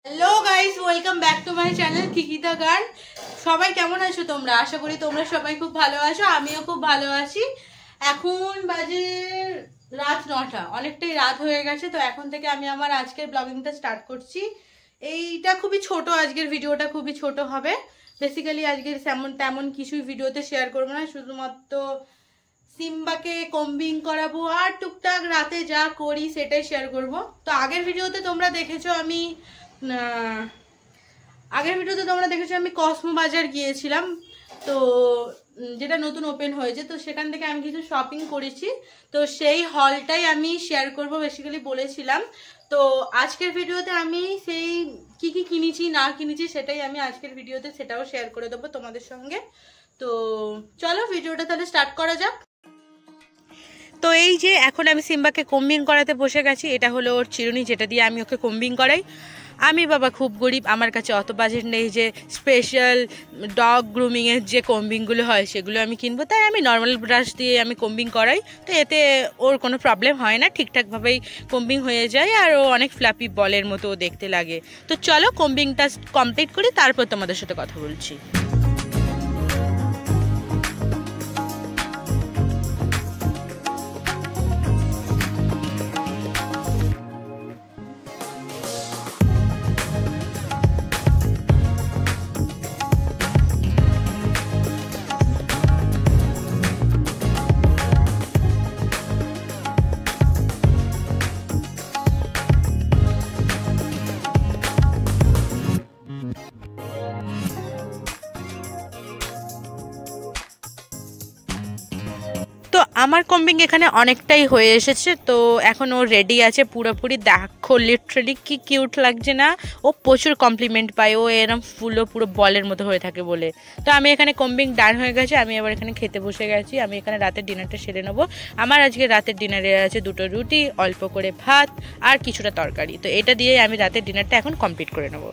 Hello guys, welcome back to my channel Kikita girl. সবাই কেমন আছো তোমরা? আশা করি তোমরা সবাই খুব ভালো আছো, আমিও খুব ভালো আছি। এখন বাজে রাত 9টা, অনেকটাই রাত হয়ে গেছে। তো এখন থেকে আমি আমার আজকের ব্লগিংটা স্টার্ট করছি। এইটা খুবই ছোট, আজকের ভিডিওটা খুবই ছোট হবে। বেসিক্যালি আজকের তেমন কিছুই ভিডিওতে শেয়ার করবো না, শুধুমাত্র সিম্বাকে কম্বিং করাবো আর টুকটাক রাতে যা করি সেটাই শেয়ার করব। তো আগের ভিডিওতে তোমরা দেখেছো আমি কসমো বাজার গিয়েছিলাম, তো যেটা নতুন ওপেন হয়েছে, তো সেখান থেকে আমি কিছু শপিং করেছি। তো সেই হলটাই আমি শেয়ার করব বেসিক্যালি বলেছিলাম। তো আজকের ভিডিওতে আমি সেই কি কি কিনেছি না কিনেছি সেটাই আমি আজকের ভিডিওতে সেটাও শেয়ার করে দেবো তোমাদের সঙ্গে। তো চলো ভিডিওটা তাহলে স্টার্ট করা যাক। তো এই যে এখন আমি সিম্বাকে কম্বিং করাতে বসে গেছি। এটা হলো ওর চিরুনি, যেটা দিয়ে আমি ওকে কম্বিং করাই। আমি বাবা খুব গরিব, আমার কাছে অত বাজেট নেই যে স্পেশাল ডগ গ্রুমিংয়ের যে কম্বিংগুলো হয় সেগুলো আমি কিনবো, তাই আমি নর্মাল ব্রাশ দিয়ে আমি কম্বিং করাই। তো এতে ওর কোনো প্রবলেম হয় না, ঠিকঠাকভাবেই কম্বিং হয়ে যায় আর ও অনেক ফ্ল্যাপি বলের মতো দেখতে লাগে। তো চলো কম্বিংটা কমপ্লিট করি, তারপর তোমাদের সাথে কথা বলছি। তো আমার কম্বিং এখানে অনেকটাই হয়ে এসেছে। তো এখন ও রেডি আছে পুরোপুরি। দেখো লিটারালি কি কিউট লাগছে না? ও প্রচুর কমপ্লিমেন্ট পায়, ও এরম ফুলও পুরো বলের মতো হয়ে থাকে বলে। তো আমি এখানে কম্বিং ডান হয়ে গেছে, আমি এবার এখানে খেতে বসে গেছি। আমি এখানে রাতের ডিনারটা সেরে নেবো। আমার আজকে রাতের ডিনারে আছে 2টো রুটি, অল্প করে ভাত আর কিছুটা তরকারি। তো এটা দিয়ে আমি রাতের ডিনারটা এখন কমপ্লিট করে নেবো।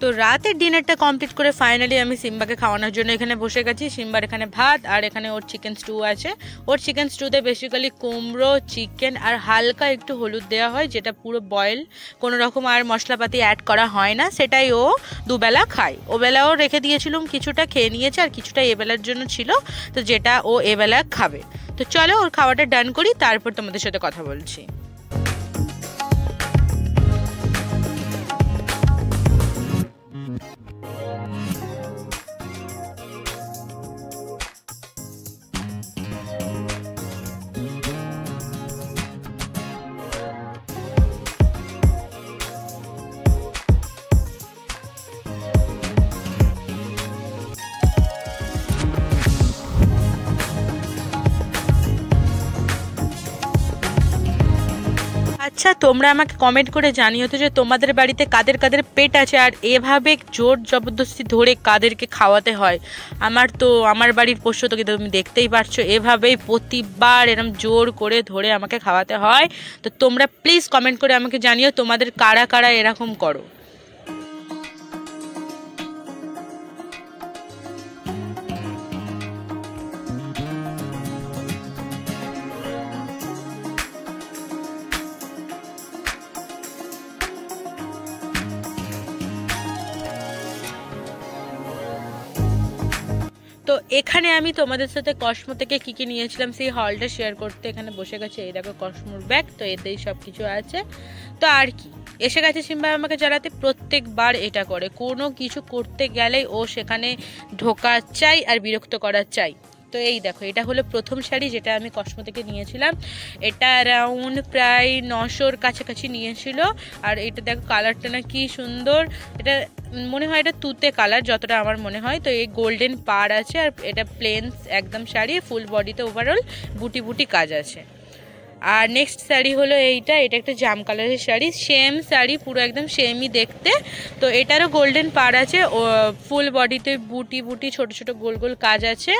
তো রাতের ডিনারটা কমপ্লিট করে ফাইনালি আমি সিম্বাকে খাওয়ানোর জন্য এখানে বসে গেছি। সিম্বার এখানে ভাত আর এখানে ওর চিকেন স্টু আছে। ওর চিকেন স্টুতে বেসিক্যালি কুমড়ো, চিকেন আর হালকা একটু হলুদ দেওয়া হয়, যেটা পুরো বয়েল, কোনো রকম আর মশলাপাতি অ্যাড করা হয় না। সেটাই ও দুবেলা খায়। ওবেলাও রেখে দিয়েছিলাম, কিছুটা খেয়ে নিয়েছে আর কিছুটা এবেলার জন্য ছিল, তো যেটা ও এবেলা খাবে। তো চলো ওর খাওয়াটা ডান করি, তারপর তোমাদের সাথে কথা বলছি। আচ্ছা, তোমরা আমাকে কমেন্ট করে জানিও তো যে তোমাদের বাড়িতে কাদের কাদের পেট আছে আর এভাবে জোর জবরদস্তি ধরে কাদেরকে খাওয়াতে হয়। আমার বাড়ির পোষ্য তো তুমি দেখতেই পারছো, এভাবেই প্রতিবার এরম জোর করে ধরে আমাকে খাওয়াতে হয়। তো তোমরা প্লিজ কমেন্ট করে আমাকে জানিও তোমাদের কারা কারা এরকম করো। তো এখানে আমি তোমাদের সাথে কসমো থেকে কী কী নিয়েছিলাম সেই হলটা শেয়ার করতে এখানে বসে গেছে। এই দেখো কসমোর ব্যাগ, তো এতেই সব কিছু আছে। তো আর কি, এসে গেছে সিম্বা আমাকে জ্বালাতে। প্রত্যেকবার এটা করে, কোনো কিছু করতে গেলেই ও সেখানে ঢোকা চাই আর বিরক্ত করা চাই। তো এই দেখো, এটা হলো প্রথম শাড়ি যেটা আমি কসমো থেকে নিয়েছিলাম। এটা অ্যারাউন্ড প্রায় 900-র কাছাকাছি নিয়েছিল। আর এটা দেখো কালারটা না কি সুন্দর, এটা মনে হয় এটা তুতে কালার যতটা আমার মনে হয়। তো এই গোল্ডেন পাড় আছে আর এটা প্লেন একদম শাড়ি, ফুল বডিতে ওভারঅল বুটি বুটি কাজ আছে। আর নেক্সট শাড়ি হলো এইটা, এটা একটা জাম কালারের শাড়ি, সেম শাড়ি পুরো একদম সেমই দেখতে। তো এটারও গোল্ডেন পার আছে, ও ফুল বডিতে বুটি বুটি ছোট ছোট গোল গোল কাজ আছে,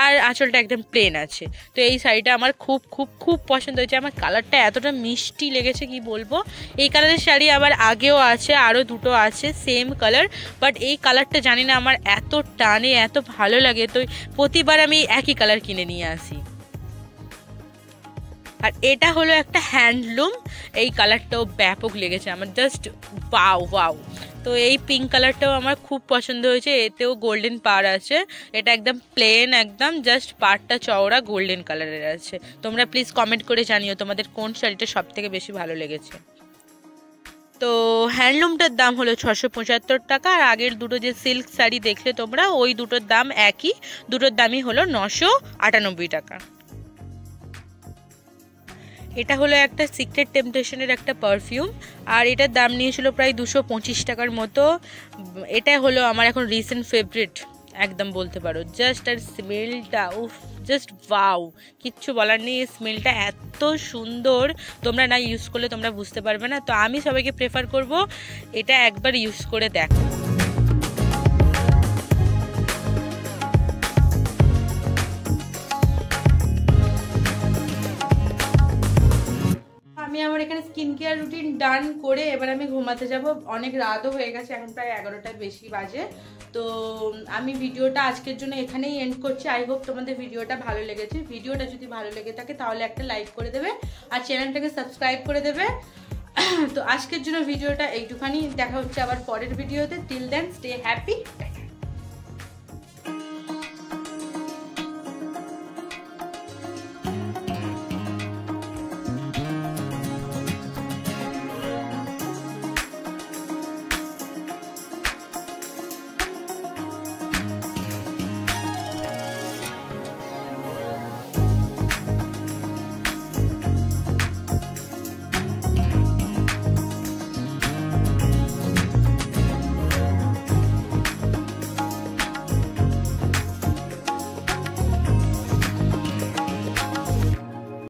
আর আঁচলটা একদম প্লেন আছে। তো এই শাড়িটা আমার খুব খুব খুব পছন্দ হয়েছে, আমার কালারটা এতটা মিষ্টি লেগেছে কি বলবো। এই কালারের শাড়ি আমার আগেও আছে, আরও দুটো আছে সেম কালার, বাট এই কালারটা জানি না আমার এত টানে, এত ভালো লাগে, তো প্রতিবার আমি একই কালার কিনে নিয়ে আসি। আর এটা হলো একটা হ্যান্ডলুম, এই কালারটাও ব্যাপক লেগেছে আমার, জাস্ট ওয়াও ওয়াও। তো এই পিঙ্ক কালারটাও আমার খুব পছন্দ হয়েছে, এতেও গোল্ডেন পার আছে, এটা একদম প্লেন, একদম জাস্ট পাড়টা চওড়া গোল্ডেন কালারের আছে। তোমরা প্লিজ কমেন্ট করে জানিও তোমাদের কোন শাড়িটা সব থেকে বেশি ভালো লেগেছে। তো হ্যান্ডলুমটার দাম হলো 675 টাকা, আর আগের দুটো যে সিল্ক শাড়ি দেখলে তোমরা ওই দুটোর দাম একই, দুটোর দামই হলো 998 টাকা। এটা হলো একটা সিক্রেট টেম্পটেশনের একটা পারফিউম, আর এটার দাম নিয়েছিল প্রায় 225 টাকার মতো। এটা হলো আমার এখন রিসেন্ট ফেভারিট একদম বলতে পারো, জাস্ট আর স্মেলটা উফ, জাস্ট ওয়াও, কিচ্ছু বলার নেই। এই স্মেলটা এত সুন্দর, তোমরা না ইউজ করলে তোমরা বুঝতে পারবে না। তো আমি সবাইকে প্রেফার করব এটা একবার ইউজ করে দেখো। আমি আমার এখানে স্কিন কেয়ার রুটিন ডান করে এবার আমি ঘুমাতে যাব, অনেক রাতও হয়ে গেছে, এখন প্রায় 11টার বেশি বাজে। তো আমি ভিডিওটা আজকের জন্য এখানেই এন্ড করছি। আই হোপ তোমাদের ভিডিওটা ভালো লেগেছে। ভিডিওটা যদি ভালো লেগে থাকে তাহলে একটা লাইক করে দেবে, আর চ্যানেলটাকে সাবস্ক্রাইব করে দেবে। তো আজকের জন্য ভিডিওটা এইটুখানি, দেখা হচ্ছে আবার পরের ভিডিওতে। Till then stay happy.